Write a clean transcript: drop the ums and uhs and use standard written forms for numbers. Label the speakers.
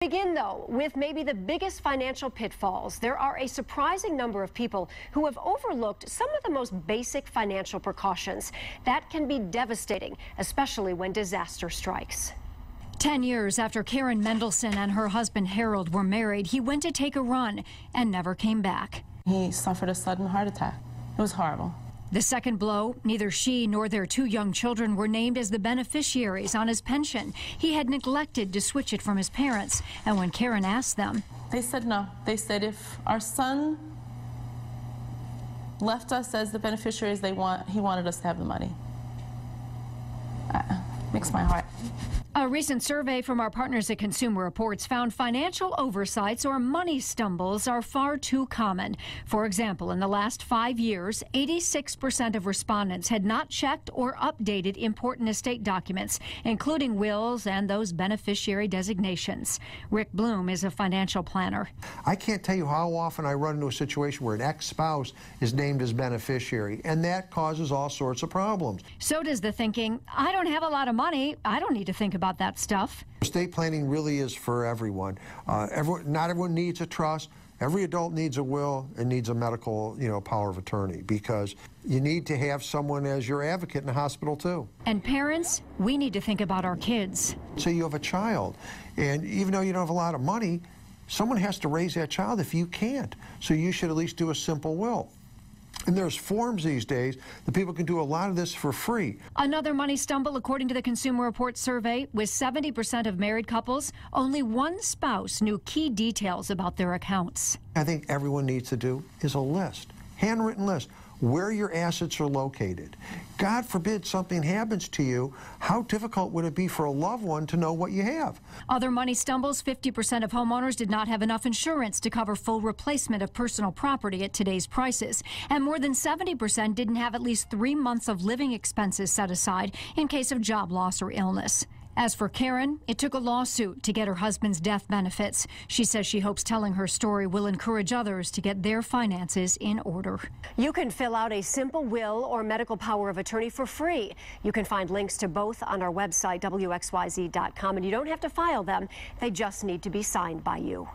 Speaker 1: Begin, though, with maybe the biggest financial pitfalls. There are a surprising number of people who have overlooked some of the most basic financial precautions. That can be devastating, especially when disaster strikes.
Speaker 2: 10 years after Karen Mendelson and her husband Harold were married, he went to take a run and never came back.
Speaker 3: He suffered a sudden heart attack. It was horrible.
Speaker 2: The second blow, neither she nor their 2 young children were named as the beneficiaries on his pension. He had neglected to switch it from his parents, and when Karen asked them,
Speaker 3: they said no. They said if our son left us as the beneficiaries he wanted us to have the money. Makes my heart.
Speaker 2: A recent survey from our partners at Consumer Reports found financial oversights or money stumbles are far too common. For example, in the last 5 years, 86% of respondents had not checked or updated important estate documents, including wills and those beneficiary designations. Rick Bloom is a financial planner.
Speaker 4: I can't tell you how often I run into a situation where an ex-spouse is named as beneficiary, and that causes all sorts of problems.
Speaker 2: So does the thinking, I don't have a lot of money, I don't need to think about that stuff.
Speaker 4: Estate planning really is for everyone. Not everyone needs a trust. Every adult needs a will and needs a medical, power of attorney, because you need to have someone as your advocate in the hospital too.
Speaker 2: And parents, we need to think about our kids.
Speaker 4: Say you have a child, and even though you don't have a lot of money, someone has to raise that child if you can't. So you should at least do a simple will. And there's forms these days that people can do a lot of this for free.
Speaker 2: Another money stumble, according to the Consumer Reports survey, with 70% of married couples, only one spouse knew key details about their accounts.
Speaker 4: I think everyone needs to do is a list, handwritten list, where your assets are located. God forbid something happens to you, how difficult would it be for a loved one to know what you have?
Speaker 2: Other money stumbles, 50% of homeowners did not have enough insurance to cover full replacement of personal property at today's prices. And more than 70% didn't have at least 3 months of living expenses set aside in case of job loss or illness. As for Karen, it took a lawsuit to get her husband's death benefits. She says she hopes telling her story will encourage others to get their finances in order.
Speaker 1: You can fill out a simple will or medical power of attorney for free. You can find links to both on our website, WXYZ.com, and you don't have to file them. They just need to be signed by you.